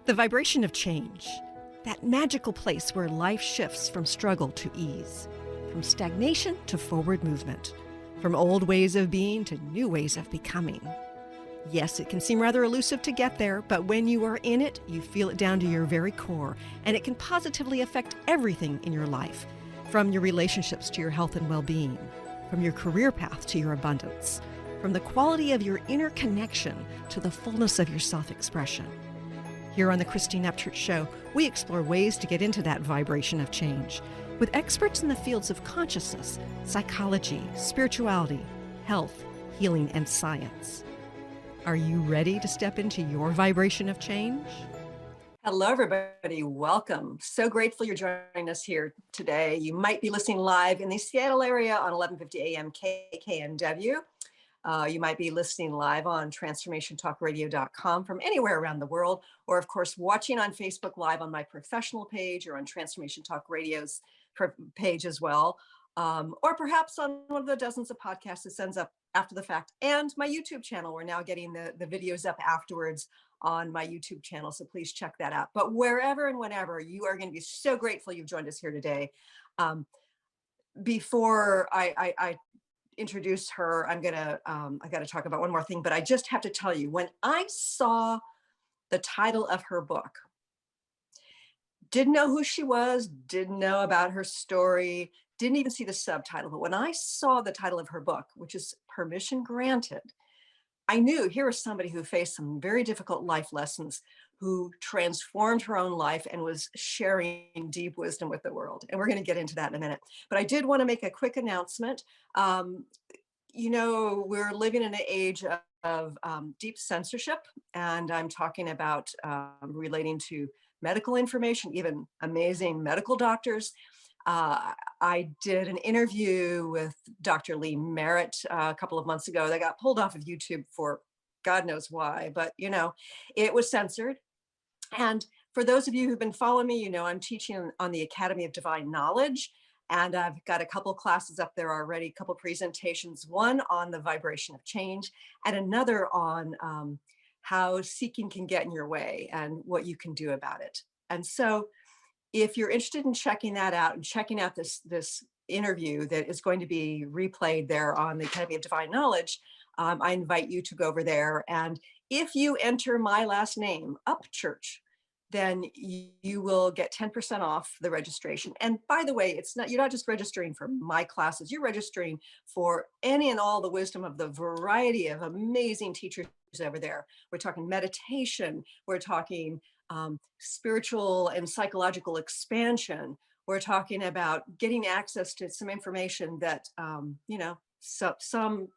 The vibration of change, that magical place where life shifts from struggle to ease, from stagnation to forward movement, from old ways of being to new ways of becoming. Yes, it can seem rather elusive to get there, but when you are in it, you feel it down to your very core, and it can positively affect everything in your life, from your relationships to your health and well-being, from your career path to your abundance, from the quality of your inner connection to the fullness of your self-expression. Here on the Christine Upchurch Show, we explore ways to get into that vibration of change with experts in the fields of consciousness, psychology, spirituality, health, healing, and science. Are you ready to step into your vibration of change? Hello, everybody. Welcome. So grateful you're joining us here today. You might be listening live in the Seattle area on 1150 AM KKNW. You might be listening live on transformationtalkradio.com from anywhere around the world, or of course, watching on Facebook Live on my professional page or on Transformation Talk Radio's page as well, or perhaps on one of the dozens of podcasts that sends up after the fact, and my YouTube channel. We're now getting the videos up afterwards on my YouTube channel, so please check that out. But wherever and whenever, you are going to be so grateful you've joined us here today. Before I introduce her, I got to talk about one more thing, but I just have to tell you, when I saw the title of her book, didn't know who she was, didn't know about her story, didn't even see the subtitle, but when I saw the title of her book, which is Permission Granted, I knew here was somebody who faced some very difficult life lessons, who transformed her own life and was sharing deep wisdom with the world. And we're going to get into that in a minute. But I did want to make a quick announcement. You know, we're living in an age of deep censorship, and I'm talking about relating to medical information, even amazing medical doctors. I did an interview with Dr. Lee Merritt a couple of months ago that got pulled off of YouTube for God knows why, but you know, it was censored. And for those of you who've been following me, you know, I'm teaching on the Academy of Divine Knowledge, and I've got a couple classes up there already, a couple presentations, one on the vibration of change and another on how seeking can get in your way and what you can do about it. And so if you're interested in checking that out and checking out this interview that is going to be replayed there on the Academy of Divine Knowledge, I invite you to go over there. And if you enter my last name, Upchurch, then you will get 10% off the registration. And by the way, you're not just registering for my classes, you're registering for any and all the wisdom of the variety of amazing teachers over there. We're talking meditation, we're talking spiritual and psychological expansion. We're talking about getting access to some information that, you know, some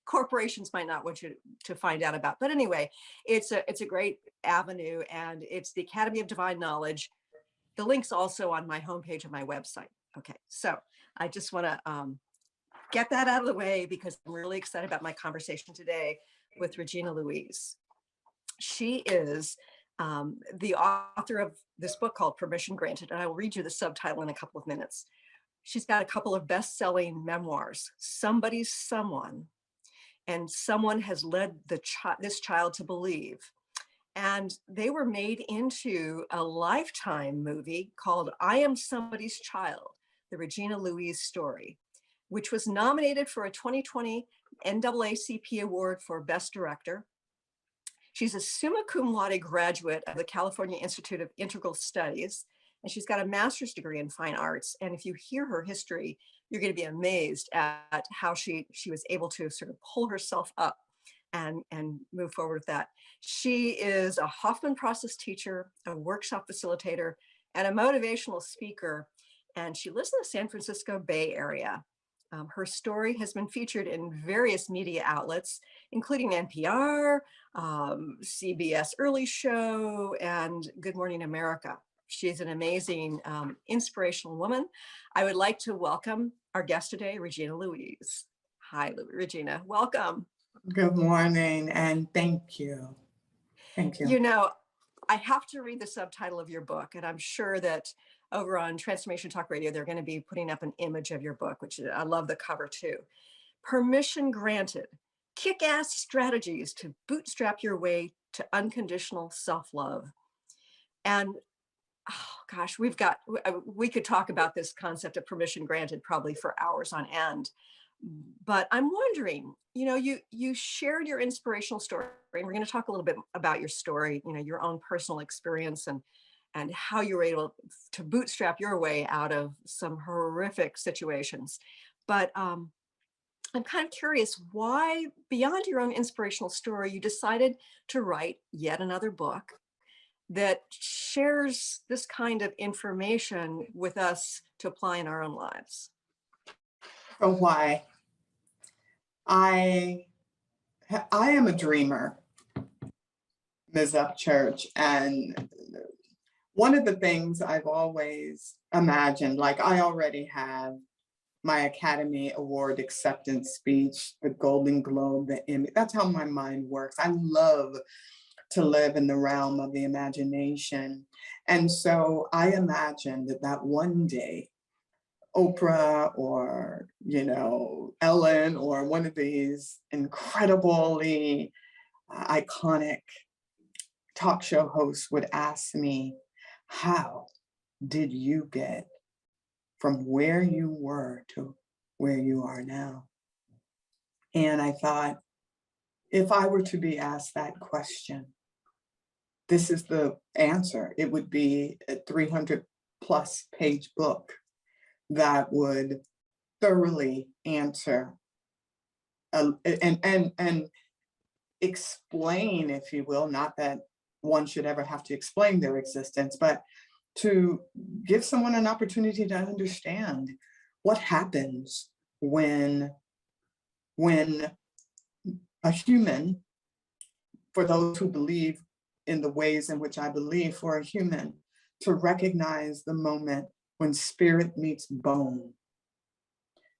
corporations might not want you to find out about. But anyway, it's a great avenue, and it's the Academy of Divine Knowledge. The link's also on my homepage of my website. Okay, so I just want to get that out of the way because I'm really excited about my conversation today with Regina Louise. She is the author of this book called Permission Granted, and I will read you the subtitle in a couple of minutes. She's got a couple of best-selling memoirs, Somebody's Someone, and Someone Has Led this Child to Believe. And they were made into a Lifetime movie called I Am Somebody's Child, the Regina Louise story, which was nominated for a 2020 NAACP Award for Best Director. She's a summa cum laude graduate of the California Institute of Integral Studies, and she's got a master's degree in fine arts. And if you hear her history, you're going to be amazed at how she was able to sort of pull herself up and move forward with that. She is a Hoffman process teacher, a workshop facilitator, and a motivational speaker. And she lives in the San Francisco Bay Area. Her story has been featured in various media outlets, including NPR, CBS Early Show, and Good Morning America. She's an amazing, inspirational woman. I would like to welcome our guest today, Regina Louise. Hi, Regina. Welcome. Good morning, and thank you. Thank you. You know, I have to read the subtitle of your book, and I'm sure that over on Transformation Talk Radio, they're going to be putting up an image of your book, which I love the cover too. Permission Granted: Kick-Ass Strategies to Bootstrap Your Way to Unconditional Self-Love. And oh gosh, we could talk about this concept of permission granted probably for hours on end. But I'm wondering, you shared your inspirational story, and we're going to talk a little bit about your story, your own personal experience and how you were able to bootstrap your way out of some horrific situations. But I'm kind of curious why, beyond your own inspirational story, you decided to write yet another book that shares this kind of information with us to apply in our own lives. So why? I am a dreamer, Ms. Upchurch, and one of the things I've always imagined, like I already have my Academy Award acceptance speech, the Golden Globe, the Emmy. That's how my mind works. I love to live in the realm of the imagination. And so I imagined that one day Oprah or, Ellen or one of these incredibly iconic talk show hosts would ask me, how did you get from where you were to where you are now? And I thought, if I were to be asked that question, this is the answer. It would be a 300 plus page book that would thoroughly answer and explain, if you will, not that one should ever have to explain their existence, but to give someone an opportunity to understand what happens when a human, for those who believe in the ways in which I believe, for a human to recognize the moment when spirit meets bone.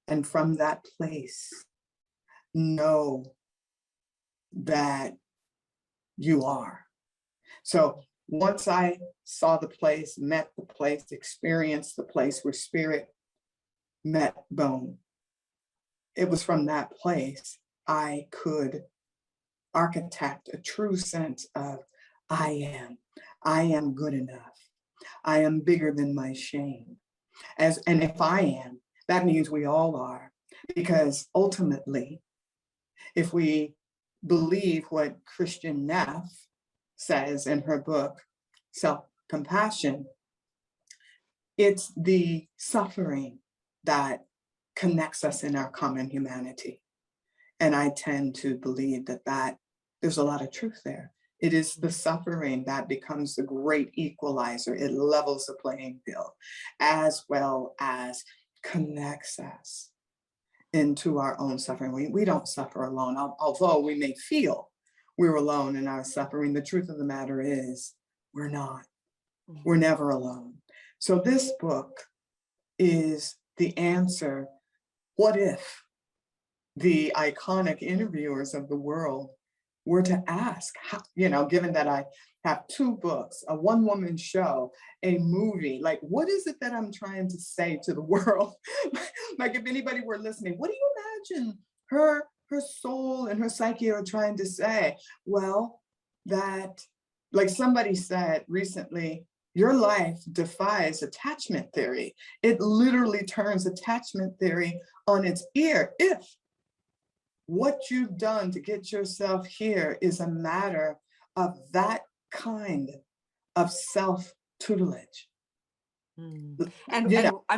And from that place, know that you are. So once I saw the place, met the place, experienced the place where spirit met bone, it was from that place I could architect a true sense of I am good enough. I am bigger than my shame. And if I am, that means we all are, because ultimately, if we believe what Christian Neff says in her book, Self-Compassion, it's the suffering that connects us in our common humanity. And I tend to believe that there's a lot of truth there. It is the suffering that becomes the great equalizer. It levels the playing field, as well as connects us into our own suffering. We don't suffer alone, although we may feel we're alone in our suffering. The truth of the matter is we're not. We're never alone. So this book is the answer. What if the iconic interviewers of the world were to ask, how, given that I have 2 books, a one-woman show, a movie, like, what is it that I'm trying to say to the world? Like, if anybody were listening, what do you imagine her soul and her psyche are trying to say? Well, that, like somebody said recently, your life defies attachment theory. It literally turns attachment theory on its ear if what you've done to get yourself here is a matter of that kind of self-tutelage. And I'm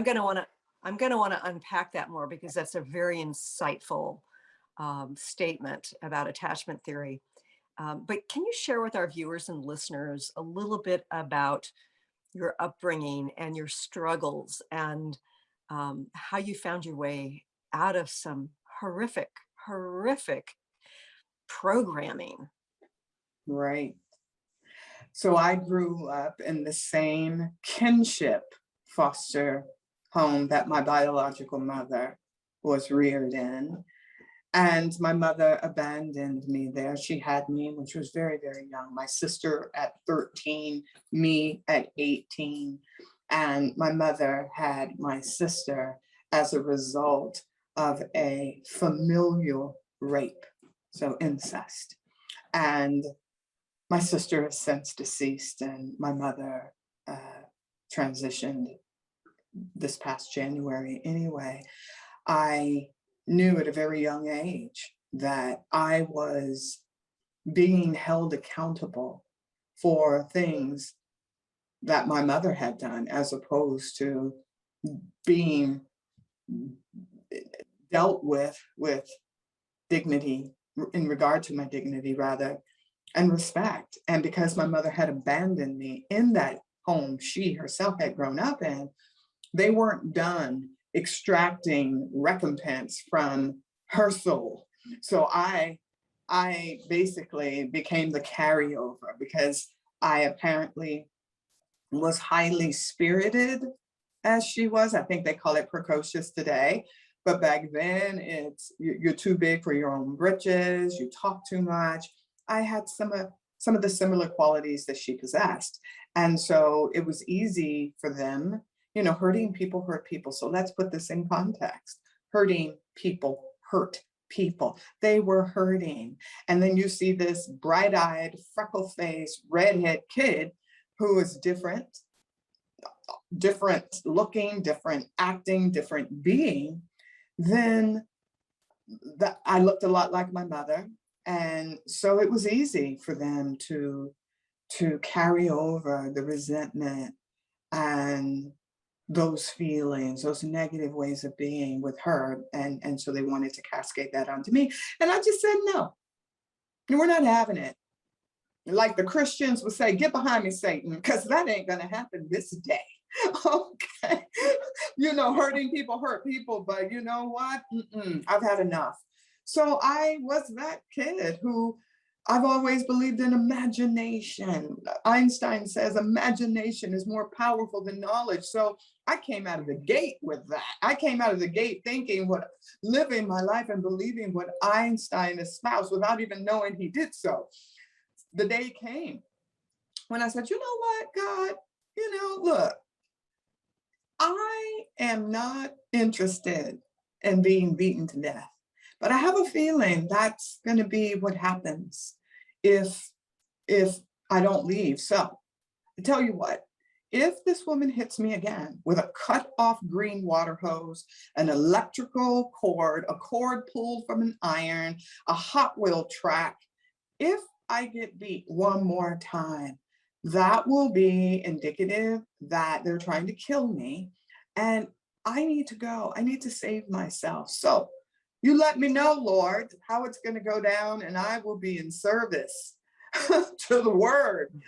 going to want to unpack that more, because that's a very insightful statement about attachment theory. But can you share with our viewers and listeners a little bit about your upbringing and your struggles and how you found your way out of some horrific programming? Right. So I grew up in the same kinship foster home that my biological mother was reared in. And my mother abandoned me there. She had me when she was very, very young. My sister at 13, me at 18. And my mother had my sister as a result of a familial rape, so incest. And my sister is since deceased, and my mother transitioned this past January anyway. I knew at a very young age that I was being held accountable for things that my mother had done, as opposed to being dealt with dignity, in regard to my dignity rather, and respect. And because my mother had abandoned me in that home she herself had grown up in, they weren't done extracting recompense from her soul. So I basically became the carryover, because I apparently was highly spirited as she was. I think they call it precocious today. But back then, it's you're too big for your own britches, you talk too much. I had some of the similar qualities that she possessed. And so it was easy for them, hurting people hurt people. So let's put this in context. Hurting people hurt people. They were hurting. And then you see this bright-eyed, freckle-faced, redhead kid who is different looking, different acting, different being, then I looked a lot like my mother. And so it was easy for them to carry over the resentment and those feelings, those negative ways of being with her. And so they wanted to cascade that onto me. And I just said, no, we're not having it. Like the Christians would say, get behind me, Satan, because that ain't going to happen this day. Okay. Hurting people hurt people, but you know what? I've had enough. So I was that kid who I've always believed in imagination. Einstein says imagination is more powerful than knowledge. So I came out of the gate with that. I came out of the gate living my life and believing what Einstein espoused without even knowing he did so. The day came when I said, you know what, God, look, I am not interested in being beaten to death, but I have a feeling that's going to be what happens if I don't leave. So I tell you what, if this woman hits me again with a cut off green water hose, an electrical cord, a cord pulled from an iron, a Hot Wheel track, if I get beat one more time, that will be indicative that they're trying to kill me, and I need to go. I need to save myself. So you let me know, Lord, how it's going to go down, and I will be in service to the word.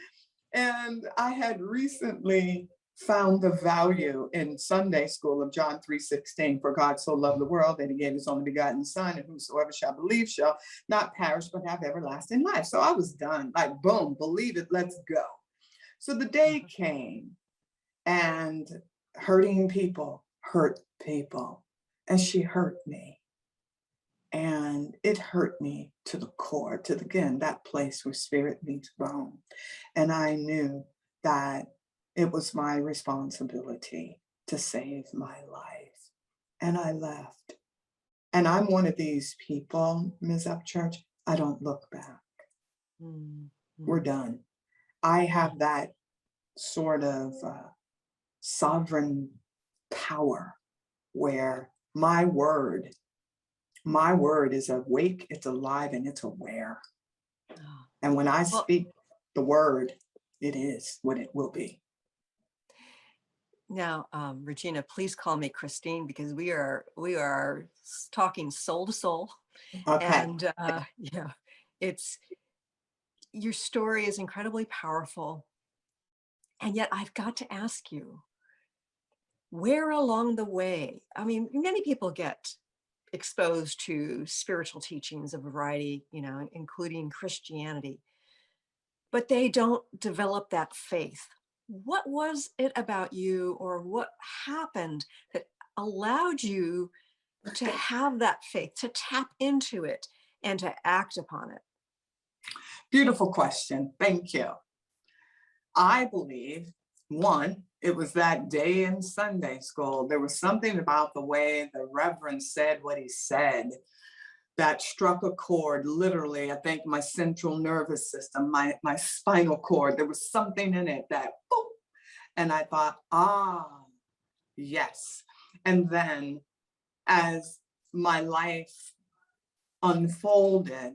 And I had recently found the value in Sunday school of John 3:16, for God so loved the world that he gave his only begotten son, and whosoever shall believe shall not perish but have everlasting life. So I was done, like boom, believe it, let's go. So the day came, and hurting people hurt people, and she hurt me. And it hurt me to the core, again, that place where spirit meets bone. And I knew that it was my responsibility to save my life. And I left. And I'm one of these people, Ms. Upchurch, I don't look back. Mm-hmm. We're done. I have that sort of sovereign power where my word is awake, it's alive, and it's aware. Oh. And when I Well, speak the word, it is what it will be. now, Regina, please call me Christine, because we are talking soul to soul, Okay. and yeah, it's your story is incredibly powerful, and yet I've got to ask you, where along the way? I mean, many people get exposed to spiritual teachings of a variety, including Christianity, but they don't develop that faith. What was it about you, or what happened that allowed you to have that faith, to tap into it and to act upon it? Beautiful question. Thank you. I believe, one, it was that day in Sunday school. There was something about the way the Reverend said what he said that struck a chord, literally, I think my central nervous system, my spinal cord. There was something in it that, boop, and I thought, yes. And then as my life unfolded,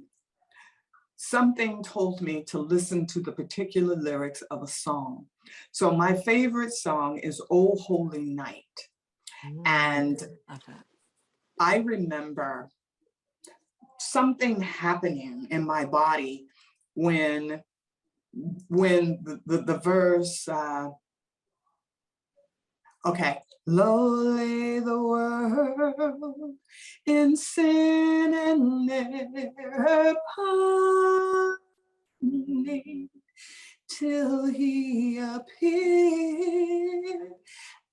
something told me to listen to the particular lyrics of a song. So my favorite song is "Oh Holy Night." And Love that. I remember something happening in my body when the verse, okay, low lay the world in sin and error pining, till he appeared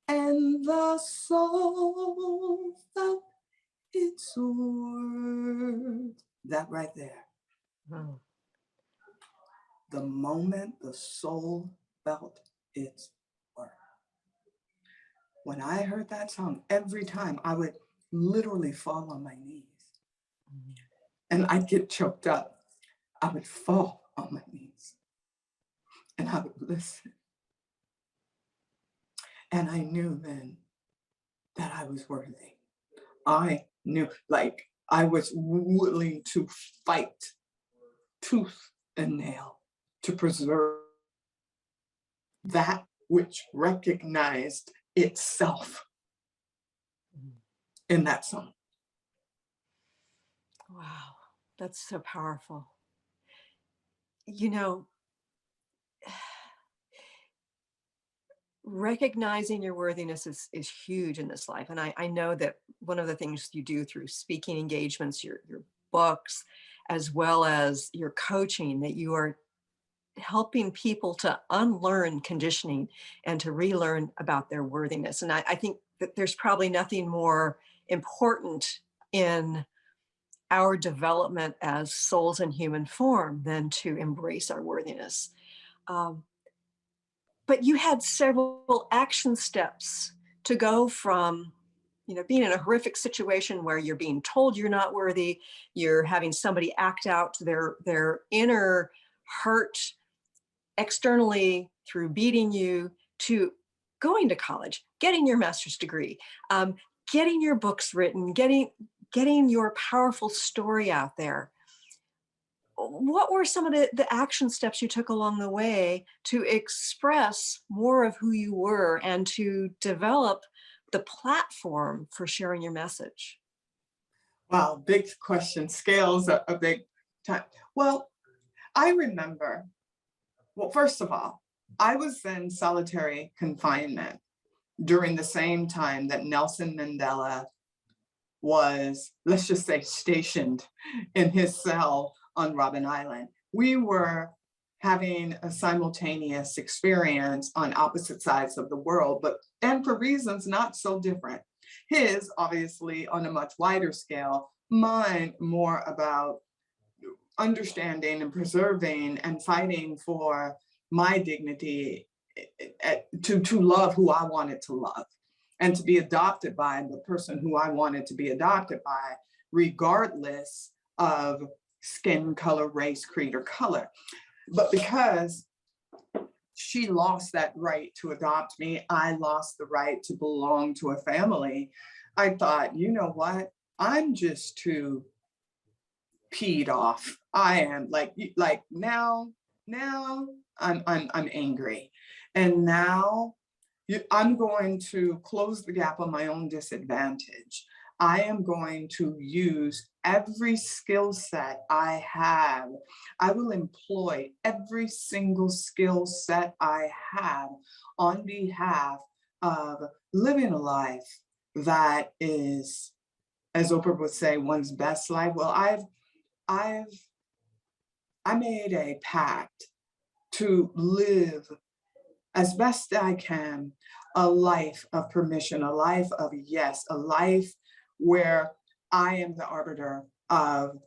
and the soul felt its worth. That right there. Oh. The moment the soul felt its worth. When I heard that song, every time I would literally fall on my knees and I'd get choked up. I would fall on my knees and I would listen. And I knew then that I was worthy. I knew, like, I was willing to fight tooth and nail to preserve that which recognized itself in that song. Wow, that's so powerful. You know, recognizing your worthiness is huge in this life. And I know that one of the things you do through speaking engagements, your books, as well as your coaching, that you are helping people to unlearn conditioning and to relearn about their worthiness. And I think that there's probably nothing more important in our development as souls in human form than to embrace our worthiness. Um, but you had several action steps to go from, being in a horrific situation where you're being told you're not worthy, you're having somebody act out their inner hurt externally through beating you, to going to college, getting your master's degree, getting your books written, getting your powerful story out there. What were some of the action steps you took along the way to express more of who you were and to develop the platform for sharing your message? Wow, big question. Scales a big time. Well, I remember, well, first of all, I was in solitary confinement during the same time that Nelson Mandela was, let's just say, stationed in his cell on Robben Island. We were having a simultaneous experience on opposite sides of the world, and for reasons not so different. His, obviously, on a much wider scale, mine more about understanding and preserving and fighting for my dignity, to love who I wanted to love and to be adopted by the person who I wanted to be adopted by, regardless of skin color, race, creed, or color. But because she lost that right to adopt me, I lost the right to belong to a family. I thought, you know what? I'm just too peed off. I am like now I'm angry. And now I'm going to close the gap on my own disadvantage. I am going to use every skill set I have. I will employ every single skill set I have on behalf of living a life that is, as Oprah would say, one's best life. Well, I made a pact to live as best I can a life of permission, a life of yes, a life where I am the arbiter of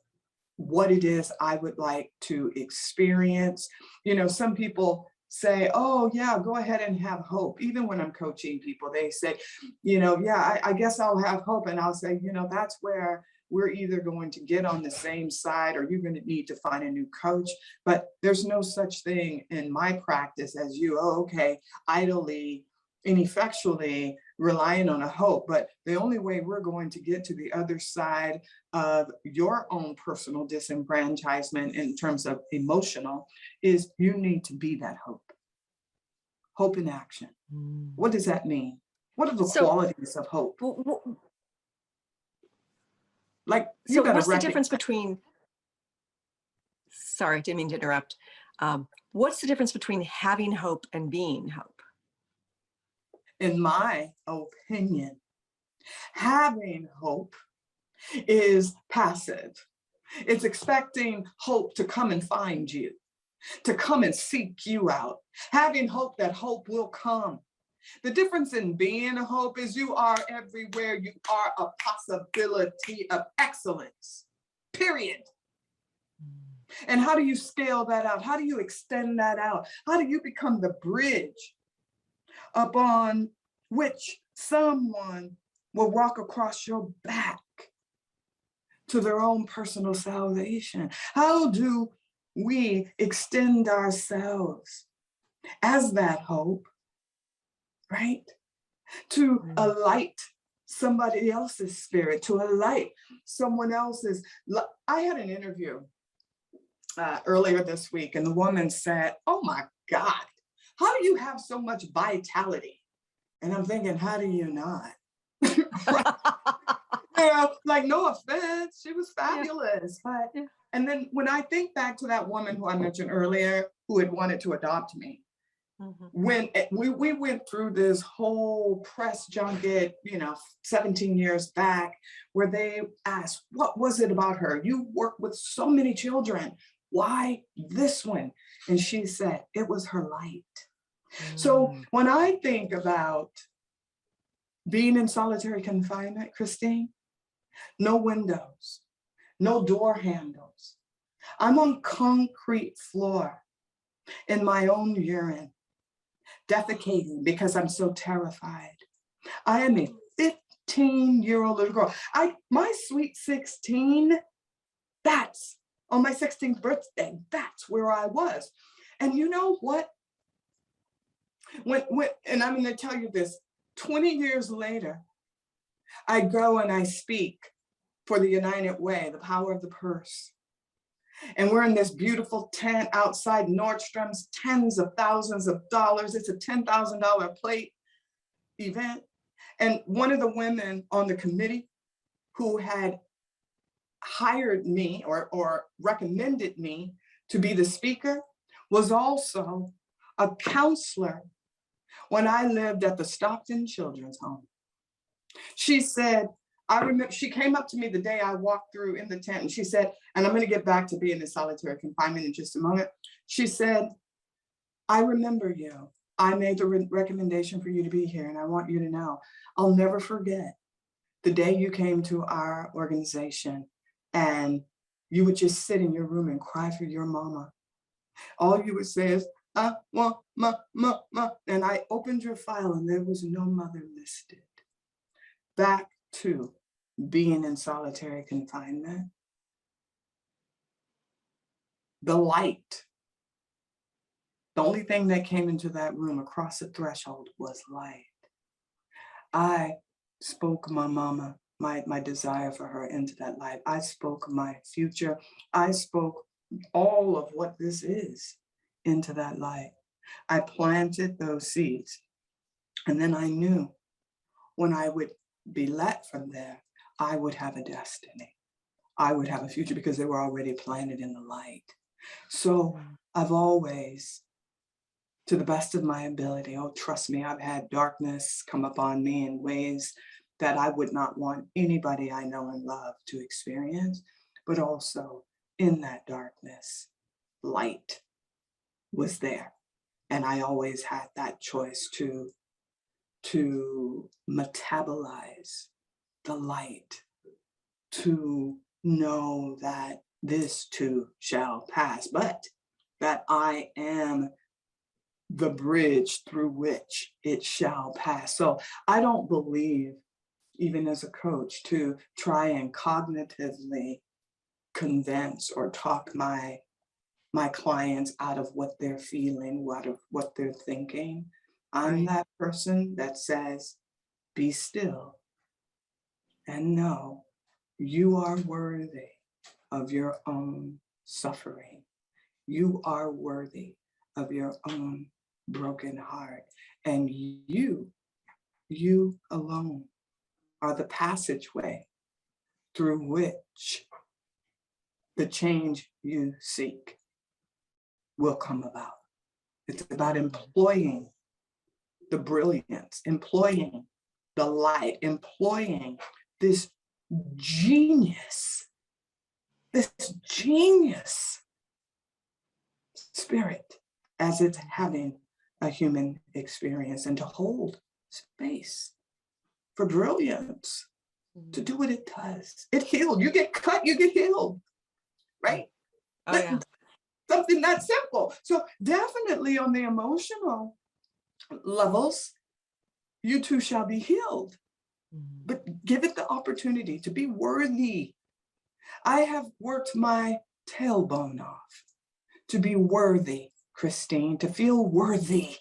what it is I would like to experience. You know, some people say, oh, yeah, go ahead and have hope. Even when I'm coaching people, they say, you know, yeah, I guess I'll have hope. And I'll say, you know, that's where we're either going to get on the same side or you're going to need to find a new coach. But there's no such thing in my practice as you, oh, okay, idly, ineffectually relying on a hope. But the only way we're going to get to the other side of your own personal disenfranchisement in terms of emotional is you need to be that hope. Hope in action. What does that mean? What are the So, qualities of hope? Like you so got to what's the recognize. difference between, sorry, didn't mean to interrupt. What's the difference between having hope and being hope? In my opinion, having hope is passive. It's expecting hope to come and find you, to come and seek you out, having hope that hope will come. The difference in being a hope is you are everywhere. You are a possibility of excellence, period. And how do you scale that out? How do you extend that out? How do you become the bridge upon which someone will walk across your back to their own personal salvation? How do we extend ourselves as that hope, right? To alight somebody else's spirit, to alight someone else's. I had an interview earlier this week, and the woman said, oh my God, how do you have so much vitality? And I'm thinking, how do you not? Right? You know, like, no offense, she was fabulous. But and then when I think back to that woman who I mentioned earlier, who had wanted to adopt me, when we went through this whole press junket, you know, 17 years back, where they asked, what was it about her? You work with so many children. Why this one? And she said, it was her light. So when I think about being in solitary confinement, Christine, no windows, no door handles. I'm on concrete floor in my own urine, defecating because I'm so terrified. I am a 15-year-old little girl. My sweet 16, that's on my 16th birthday, that's where I was. And you know what? When and I'm going to tell you this, 20 years later, I go and I speak for the United Way, the power of the purse. And we're in this beautiful tent outside Nordstrom's, tens of thousands of dollars. It's a $10,000 plate event. And one of the women on the committee who had hired me or recommended me to be the speaker was also a counselor when I lived at the Stockton Children's Home. She said, I remember she came up to me the day I walked through in the tent and she said, and I'm going to get back to being in solitary confinement in just a moment. She said, I remember you. I made the recommendation for you to be here, and I want you to know, I'll never forget the day you came to our organization and you would just sit in your room and cry for your mama. All you would say is, I want ma. And I opened your file and there was no mother listed. Back to being in solitary confinement. The light. The only thing that came into that room across the threshold was light. I spoke my mama, my desire for her into that light. I spoke my future. I spoke all of what this is into that light. I planted those seeds. And then I knew when I would be let from there, I would have a destiny. I would have a future because they were already planted in the light. So I've always, to the best of my ability, oh, trust me, I've had darkness come upon me in ways that I would not want anybody I know and love to experience, but also in that darkness, light was there. And I always had that choice to metabolize the light, to know that this too shall pass, but that I am the bridge through which it shall pass. So I don't believe, even as a coach, to try and cognitively convince or talk my clients out of what they're feeling, out of what they're thinking. I'm Right. that person that says, be still and know you are worthy of your own suffering. You are worthy of your own broken heart. And you alone are the passageway through which the change you seek will come about. It's about employing the brilliance, employing the light, employing this genius, this genius spirit as it's having a human experience, and to hold space for brilliance to do what it does. It healed. You get cut, you get healed, right? Oh, yeah. Something that simple. So definitely on the emotional levels, you too shall be healed. But give it the opportunity to be worthy. I have worked my tailbone off to be worthy, Christine, to feel worthy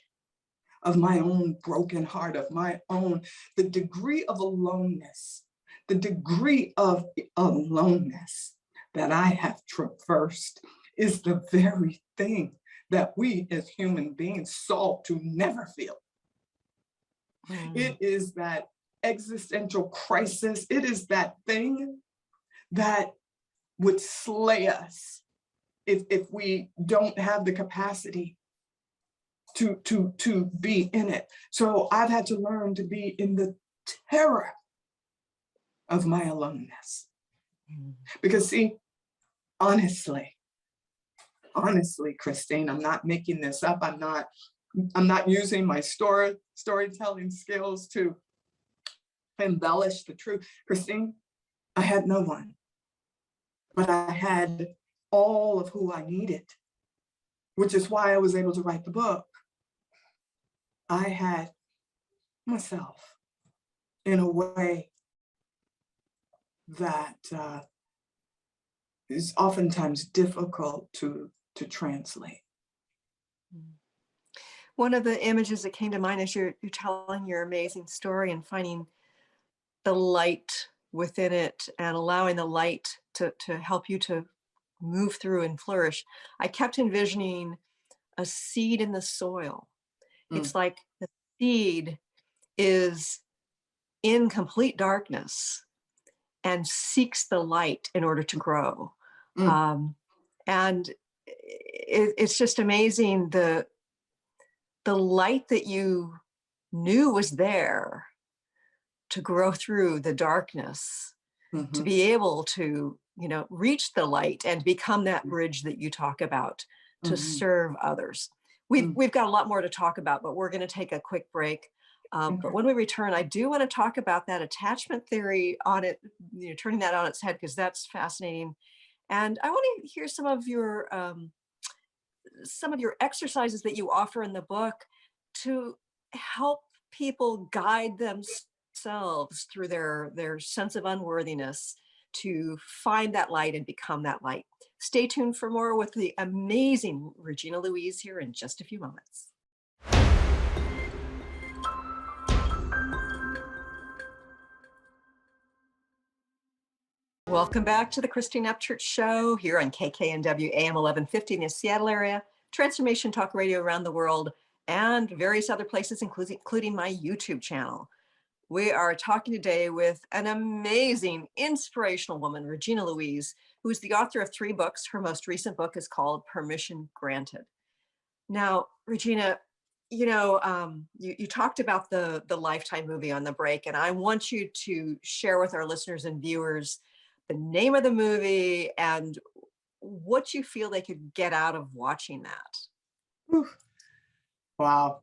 of my own broken heart, of my own, the degree of aloneness, the degree of aloneness that I have traversed is the very thing that we as human beings sought to never feel. It is that existential crisis. It is that thing that would slay us if we don't have the capacity to be in it. So I've had to learn to be in the terror of my aloneness. Because see, honestly, Christine, I'm not making this up. I'm not using my storytelling skills to embellish the truth. Christine, I had no one, but I had all of who I needed, which is why I was able to write the book. I had myself in a way that is oftentimes difficult to translate. One of the images that came to mind as you're telling your amazing story and finding the light within it and allowing the light to help you to move through and flourish, I kept envisioning a seed in the soil. It's like the seed is in complete darkness and seeks the light in order to grow. And it's just amazing the light that you knew was there to grow through the darkness, to be able to, reach the light and become that bridge that you talk about to serve others. We've got a lot more to talk about, but we're going to take a quick break. But when we return, I do want to talk about that attachment theory on it, turning that on its head, because that's fascinating. And I want to hear some of your exercises that you offer in the book to help people guide themselves through their sense of unworthiness to find that light and become that light. Stay tuned for more with the amazing Regina Louise here in just a few moments. Welcome back to the Christine Upchurch Show here on KKNW AM 1150 in the Seattle area, Transformation Talk Radio around the world, and various other places, including my YouTube channel. We are talking today with an amazing, inspirational woman, Regina Louise, who is the author of 3 books. Her most recent book is called Permission Granted. Now, Regina, you talked about the Lifetime movie on the break, and I want you to share with our listeners and viewers the name of the movie and what you feel they could get out of watching that. Wow.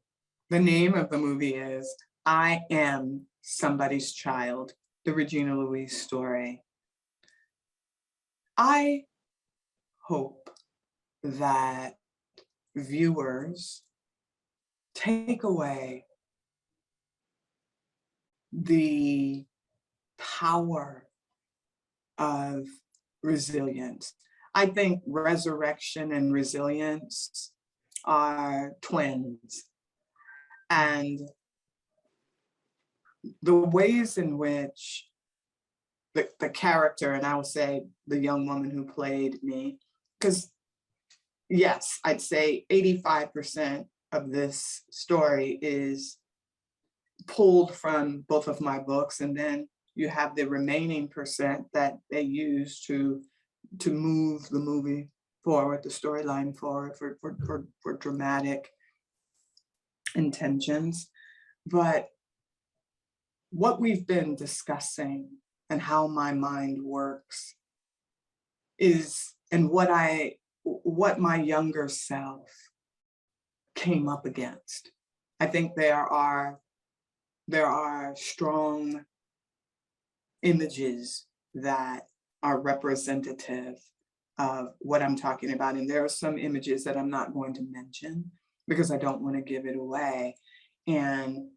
The name of the movie is I Am Somebody's Child. the Regina Louise story, I hope that viewers take away the power of resilience. I think resurrection and resilience are twins. And the ways in which the character, and I will say the young woman who played me, because yes, I'd say 85% of this story is pulled from both of my books, and then you have the remaining percent that they use to move the movie forward, the storyline forward for dramatic intentions. But what we've been discussing and how my mind works is, and what my younger self came up against. I think there are strong images that are representative of what I'm talking about. And there are some images that I'm not going to mention because I don't want to give it away. And,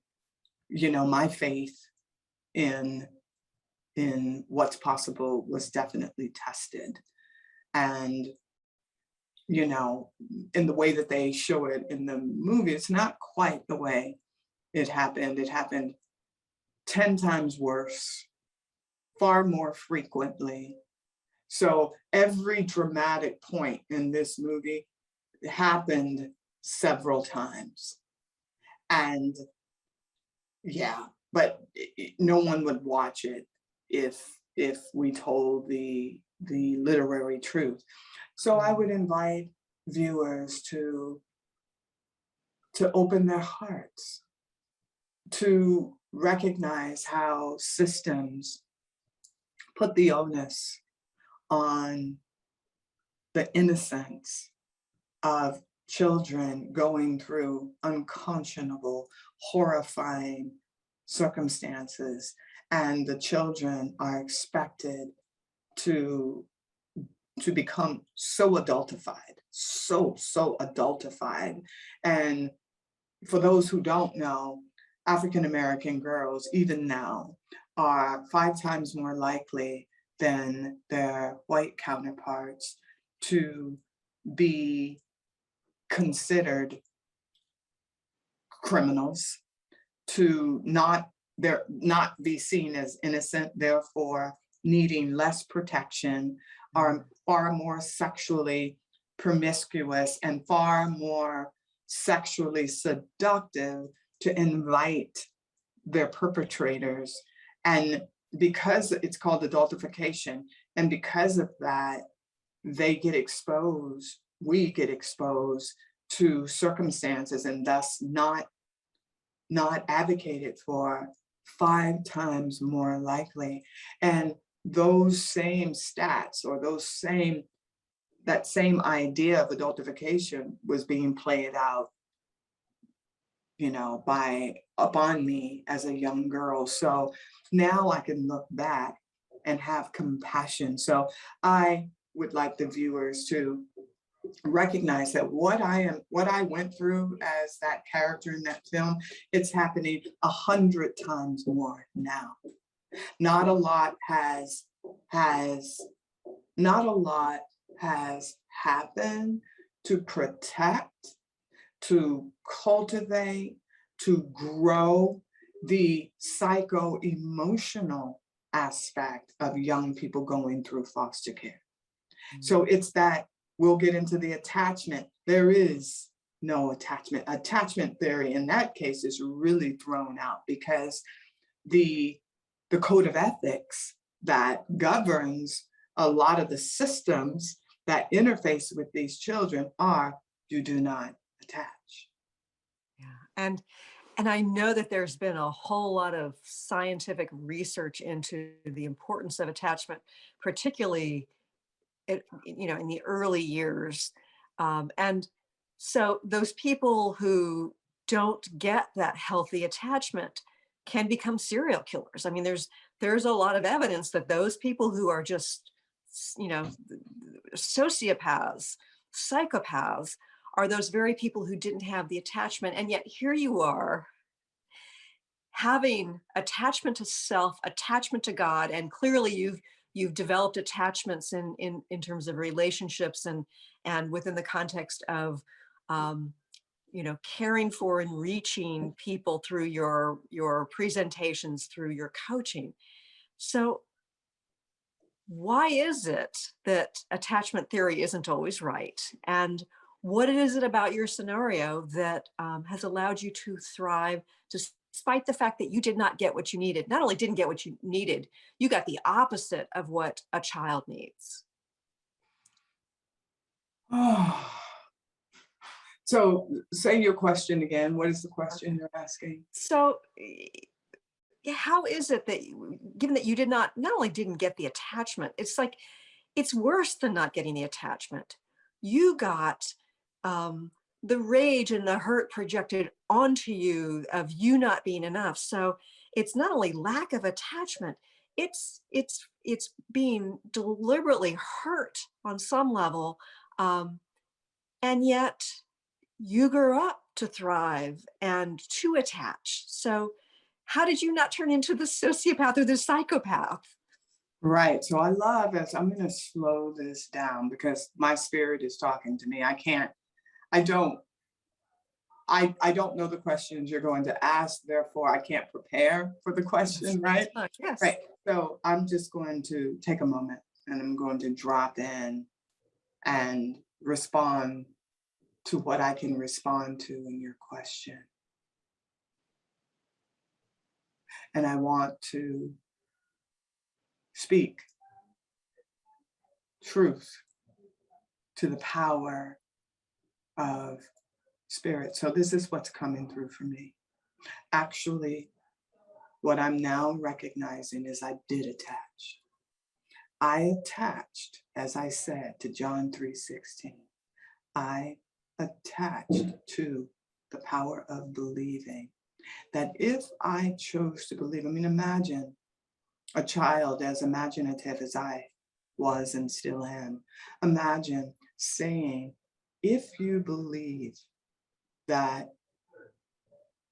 you know, my faith in what's possible was definitely tested. And, you know, in the way that they show it in the movie, it's not quite the way it happened. It happened 10 times worse, far more frequently. So every dramatic point in this movie happened several times. And yeah, but no one would watch it if we told the literary truth. So I would invite viewers to open their hearts, to recognize how systems put the onus on the innocence of children going through unconscionable, horrifying circumstances, and the children are expected to become so adultified, so adultified. And for those who don't know, African American girls, even now, are 5 times more likely than their white counterparts to be considered criminals, to not be seen as innocent, therefore needing less protection, are far more sexually promiscuous and far more sexually seductive to invite their perpetrators. And because it's called adultification, and because of that, we get exposed to circumstances and thus not advocated for 5 times more likely. And those same stats, or that same idea of adultification was being played out, you know, upon me as a young girl. So now I can look back and have compassion. So I would like the viewers to recognize that what I went through as that character in that film, it's happening 100 times more now. Not a lot has happened to protect, to cultivate, to grow the psycho-emotional aspect of young people going through foster care. So it's that we'll get into the attachment. There is no attachment. Attachment theory in that case is really thrown out because the code of ethics that governs a lot of the systems that interface with these children are, you do not attach. Yeah. And I know that there's been a whole lot of scientific research into the importance of attachment, particularly in the early years. And so those people who don't get that healthy attachment, can become serial killers. I mean, there's a lot of evidence that those people who are just, you know, sociopaths, psychopaths, are those very people who didn't have the attachment. And yet here you are having attachment to self, attachment to God, and clearly you've developed attachments in terms of relationships and within the context of you know, caring for and reaching people through your presentations, through your coaching. So why is it that attachment theory isn't always right? And what is it about your scenario that has allowed you to thrive despite the fact that you did not get what you needed? Not only didn't get what you needed, you got the opposite of what a child needs. Oh. So say your question again. What is the question you're asking? So how is it that given that you did not only didn't get the attachment, it's like it's worse than not getting the attachment. You got the rage and the hurt projected onto you of you not being enough. So it's not only lack of attachment, it's being deliberately hurt on some level, and yet you grew up to thrive and to attach. So how did you not turn into the sociopath or the psychopath? Right. So I love this. I'm going to slow this down because my spirit is talking to me. I don't, I don't know the questions you're going to ask. Therefore, I can't prepare for the question, right? Yes. Right. So I'm just going to take a moment and I'm going to drop in and respond to what I can respond to in your question. And I want to speak truth to the power of spirit. So this is what's coming through for me. Actually, what I'm now recognizing is I did attach. I attached, as I said, to John 3:16. I attached to the power of believing that if I chose to believe, I mean, imagine a child as imaginative as I was and still am. Imagine saying, if you believe that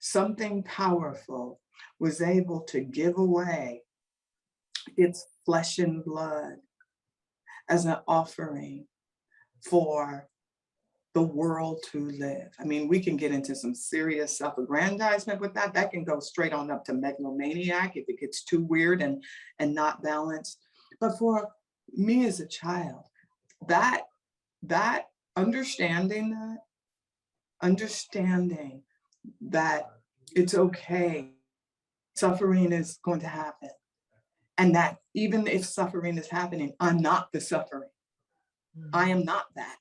something powerful was able to give away its flesh and blood as an offering for the world to live. I mean, we can get into some serious self-aggrandizement with that. That can go straight on up to megalomaniac if it gets too weird and not balanced. But for me as a child, that understanding that it's okay, suffering is going to happen. And that even if suffering is happening, I'm not the suffering. I am not that.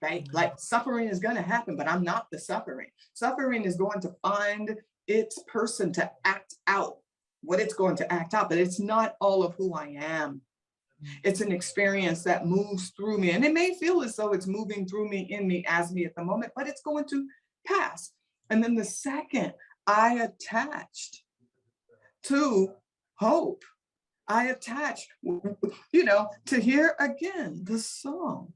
Right? Like suffering is going to happen, but I'm not the suffering. Suffering is going to find its person to act out what it's going to act out, but it's not all of who I am. It's an experience that moves through me. And it may feel as though it's moving through me, in me, as me at the moment, but it's going to pass. And then the second I attached to hope, I attached, to hear again the song.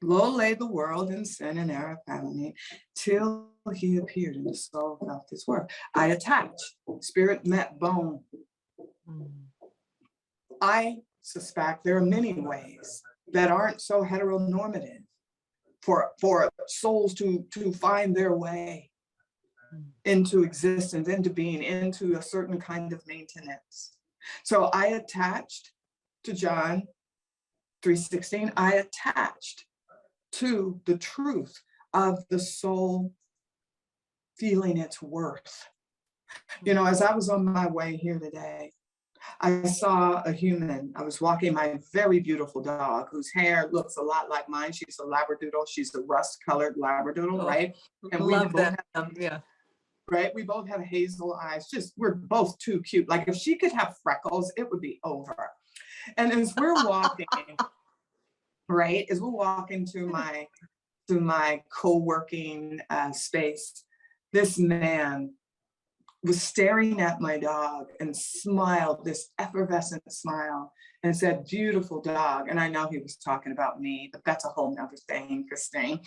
Low lay the world in sin and error found me, till he appeared and the soul felt his worth. I attached, spirit met bone. I suspect there are many ways that aren't so heteronormative for souls to find their way into existence, into being, into a certain kind of maintenance. So I attached to John 3:16. I attached to the truth of the soul feeling its worth. As I was on my way here today, I saw a human. I was walking my very beautiful dog whose hair looks a lot like mine. She's a Labradoodle. She's a rust-colored Labradoodle, right? And love that. Yeah. Right? We both have hazel eyes. We're both too cute. Like if she could have freckles, it would be over. And as we're walking, right? As we're walking to my co-working space, this man was staring at my dog and smiled this effervescent smile and said, "Beautiful dog." And I know he was talking about me, but that's a whole nother thing, Christine.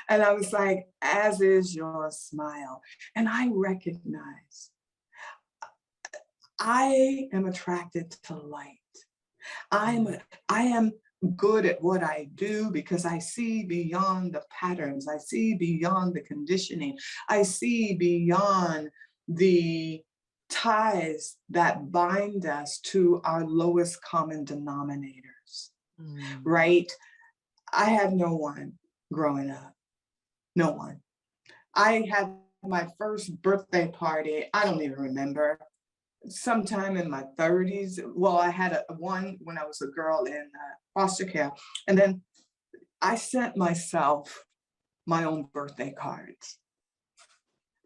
And I was like, "As is your smile." And I recognize I am attracted to light. I am good at what I do because I see beyond the patterns. I see beyond the conditioning. I see beyond the ties that bind us to our lowest common denominators, Mm. right? I had no one growing up, no one. I had my first birthday party, I don't even remember, sometime in my 30s. Well, I had one when I was a girl in foster care. And then I sent myself my own birthday cards.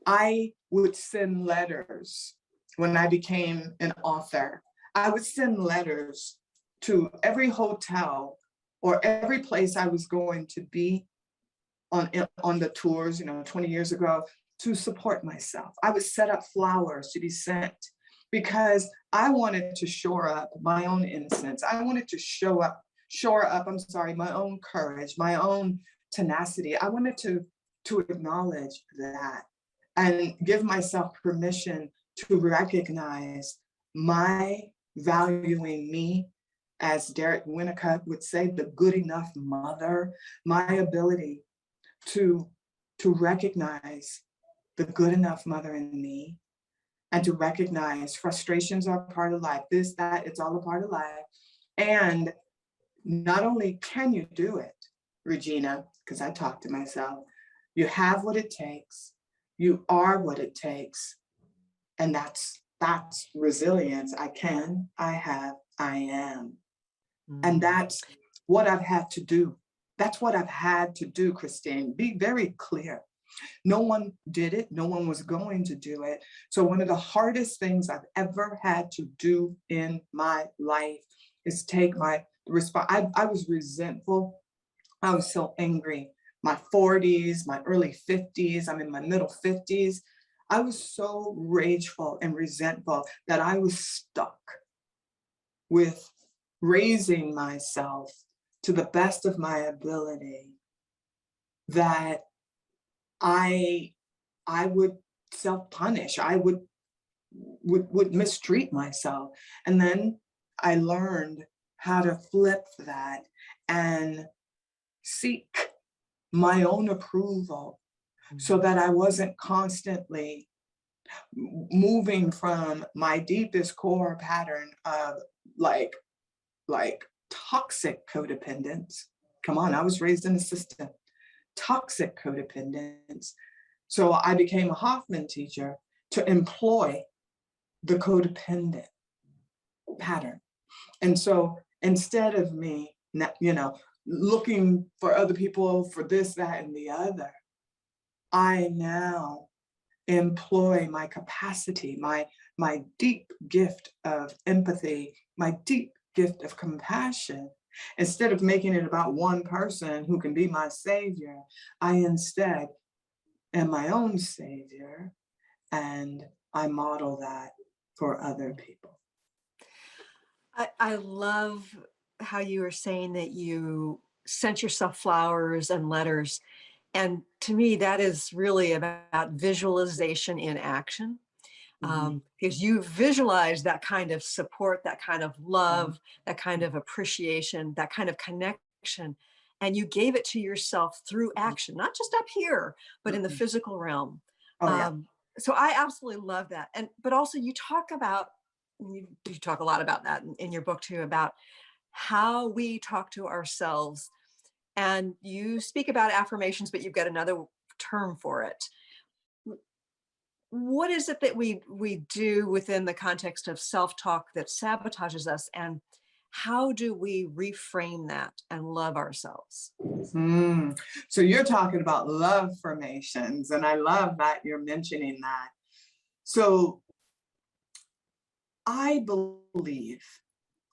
I would send letters when I became an author. I would send letters to every hotel or every place I was going to be on the tours, 20 years ago, to support myself. I would set up flowers to be sent because I wanted to shore up my own innocence. I wanted to shore up, my own courage, my own tenacity. I wanted to acknowledge that and give myself permission to recognize my valuing me, as Derek Winnicott would say, the good enough mother, my ability to recognize the good enough mother in me, and to recognize frustrations are part of life. This, that, it's all a part of life. And not only can you do it, Regina, because I talk to myself, you have what it takes, you are what it takes, and that's resilience. I can, I have, I am. And that's what I've had to do. That's what I've had to do, Christine. Be very clear. No one did it. No one was going to do it. So one of the hardest things I've ever had to do in my life is take my response. I was resentful. I was so angry. My 40s, my early 50s, I'm in my middle 50s. I was so rageful and resentful that I was stuck with raising myself to the best of my ability, that I would self-punish. I would mistreat myself. And then I learned how to flip that and seek my own approval so that I wasn't constantly moving from my deepest core pattern of like toxic codependence. Come on, I was raised in a system. Toxic codependence. So I became a Hoffman teacher to employ the codependent pattern. And so instead of me, looking for other people for this, that, and the other, I now employ my capacity, my deep gift of empathy, my deep gift of compassion. Instead of making it about one person who can be my savior, I instead am my own savior, and I model that for other people. I love how you were saying that you sent yourself flowers and letters. And to me, that is really about visualization in action. Because you visualize that kind of support, that kind of love, that kind of appreciation, that kind of connection, and you gave it to yourself through action, not just up here, but in the physical realm. Oh, yeah. So I absolutely love that. But also you talk about, you talk a lot about that in your book too, about how we talk to ourselves. And you speak about affirmations, but you've got another term for it. What is it that we do within the context of self-talk that sabotages us, and how do we reframe that and love ourselves? So you're talking about love formations, and I love that you're mentioning that. So I believe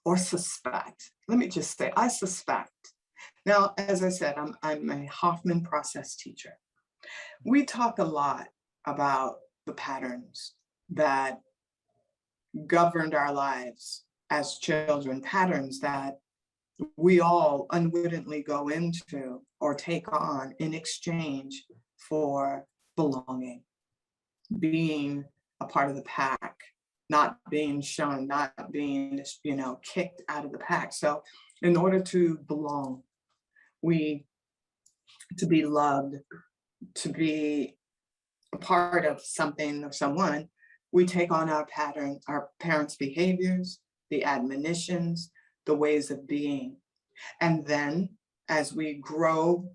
or suspect, let me just say, I suspect. Now, as I said, I'm a Hoffman process teacher. We talk a lot about the patterns that governed our lives as children, patterns that we all unwittingly go into or take on in exchange for belonging, being a part of the pack, not being shunned, not being, kicked out of the pack. So in order to belong, to be loved, to be a part of something or someone, we take on our parents' behaviors, the admonitions, the ways of being. And then as we grow,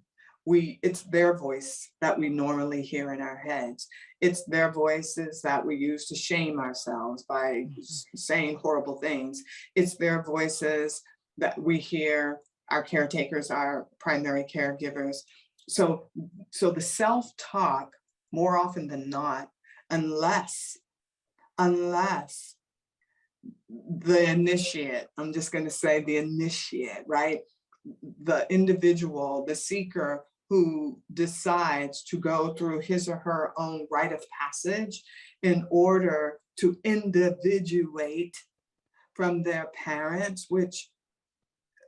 it's their voice that we normally hear in our heads. It's their voices that we use to shame ourselves by saying horrible things. It's their voices that we hear, our caretakers, our primary caregivers. So the self-talk, more often than not, unless the initiate, I'm just going to say the initiate, right? The individual, the seeker who decides to go through his or her own rite of passage in order to individuate from their parents, which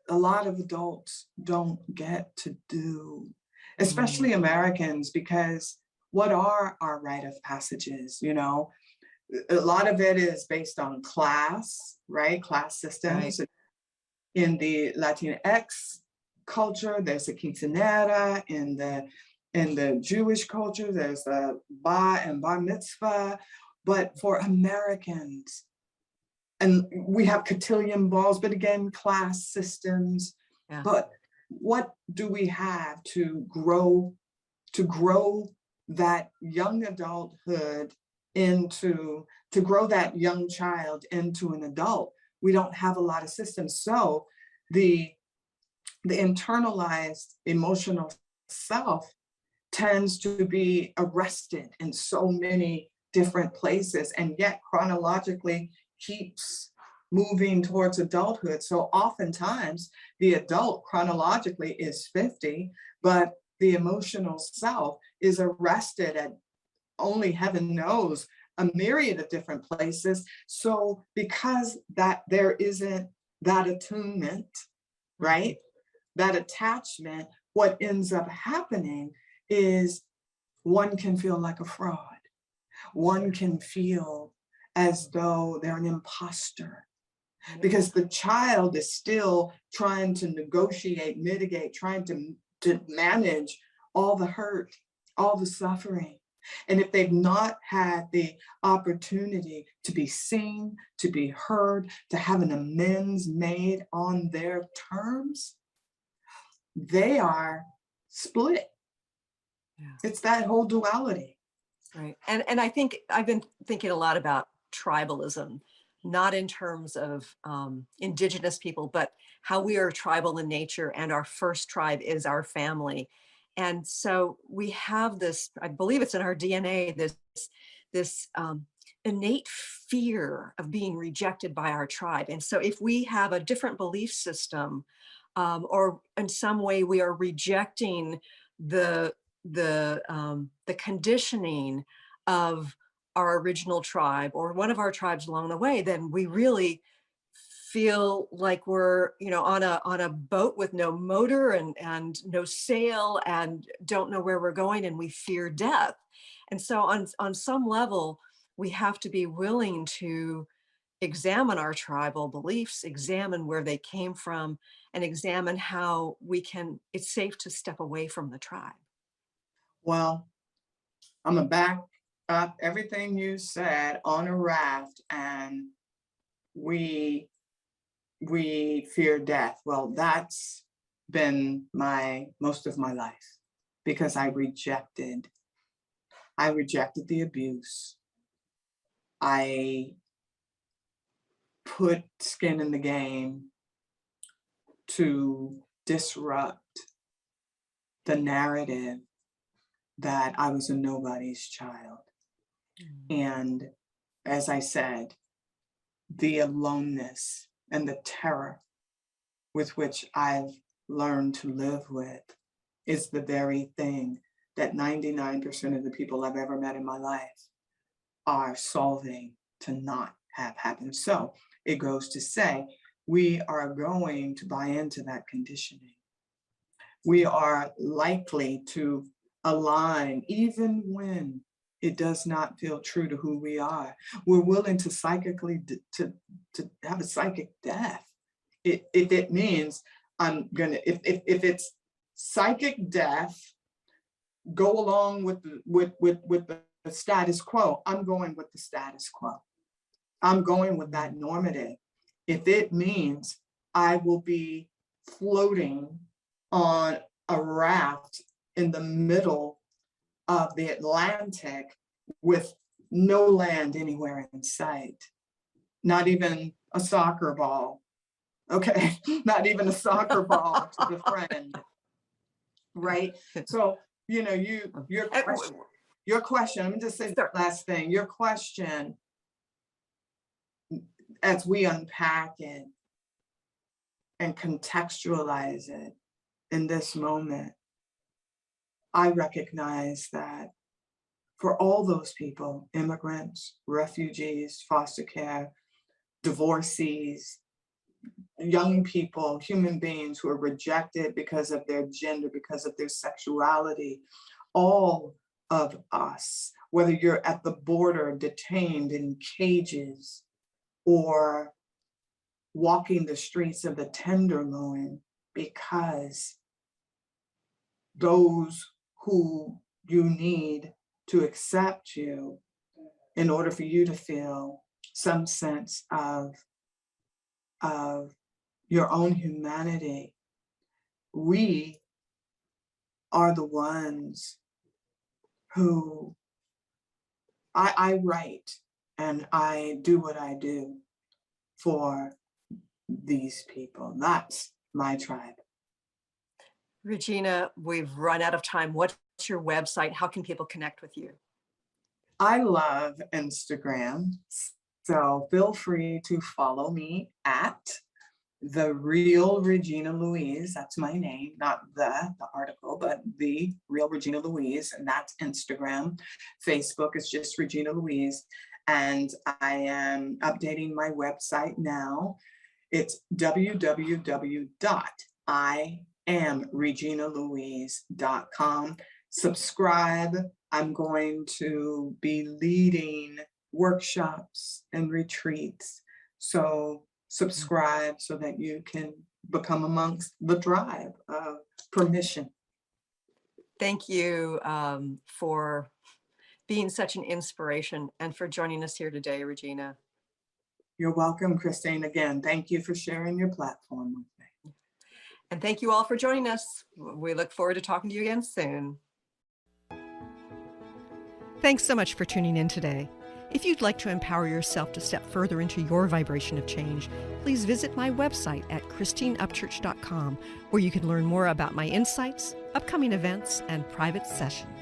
a lot of adults don't get to do, especially Americans, because what are our rite of passages? A lot of it is based on class, right? Class systems. Right. In the Latinx culture, there's a quinceanera. In the Jewish culture, there's the bar and bar mitzvah. But for Americans, and we have cotillion balls, but again, class systems. Yeah. But what do we have to grow that young adulthood to grow that young child into an adult? We don't have a lot of systems. So the internalized emotional self tends to be arrested in so many different places, and yet chronologically keeps moving towards adulthood. So oftentimes the adult chronologically is 50, but the emotional self is arrested at only heaven knows a myriad of different places. So because that there isn't that attunement, right? That attachment, what ends up happening is one can feel like a fraud. One can feel as though they're an imposter because the child is still trying to negotiate, mitigate, trying to manage all the hurt, all the suffering. And if they've not had the opportunity to be seen, to be heard, to have an amends made on their terms, they are split. Yeah. It's that whole duality. Right. And I think I've been thinking a lot about tribalism, not in terms of indigenous people, but how we are tribal in nature, and our first tribe is our family. And so we have this, I believe it's in our DNA, this innate fear of being rejected by our tribe. And so if we have a different belief system, or in some way we are rejecting the conditioning of our original tribe or one of our tribes along the way, then we really feel like we're, on a boat with no motor and no sail and don't know where we're going, and we fear death. And so on some level, we have to be willing to examine our tribal beliefs, examine where they came from, and examine how it's safe to step away from the tribe. Well, I'm gonna back up everything you said on a raft, and we fear death. Well, that's been most of my life, because I rejected the abuse. I put skin in the game to disrupt the narrative that I was a nobody's child. And as I said, the aloneness and the terror with which I've learned to live with is the very thing that 99% of the people I've ever met in my life are solving to not have happen. So it goes to say, we are going to buy into that conditioning. We are likely to align even when it does not feel true to who we are. We're willing to psychically to have a psychic death. If it means if it's psychic death, go along with the status quo. I'm going with the status quo. I'm going with that normative. If it means I will be floating on a raft in the middle of the Atlantic with no land anywhere in sight, not even a soccer ball. Okay, not even a soccer ball to befriend, right? So, you know, your question, let me just say the last thing, your question, as we unpack it and contextualize it in this moment, I recognize that for all those people, immigrants, refugees, foster care, divorcees, young people, human beings who are rejected because of their gender, because of their sexuality, all of us, whether you're at the border detained in cages or walking the streets of the Tenderloin because those who you need to accept you in order for you to feel some sense of your own humanity. We are the ones who I write and I do what I do for these people. That's my tribe. Regina, we've run out of time. What's your website? How can people connect with you? I love Instagram, so feel free to follow me at The Real Regina Louise. That's my name, not the article, but The Real Regina Louise, and that's Instagram. Facebook is just Regina Louise, and I am updating my website now. It's www.iamreginalouise.com. Subscribe. I'm going to be leading workshops and retreats. So subscribe so that you can become amongst the tribe of permission. Thank you for being such an inspiration and for joining us here today, Regina. You're welcome, Christine. Again, thank you for sharing your platform with me. And thank you all for joining us. We look forward to talking to you again soon. Thanks so much for tuning in today. If you'd like to empower yourself to step further into your vibration of change, please visit my website at christineupchurch.com, where you can learn more about my insights, upcoming events, and private sessions.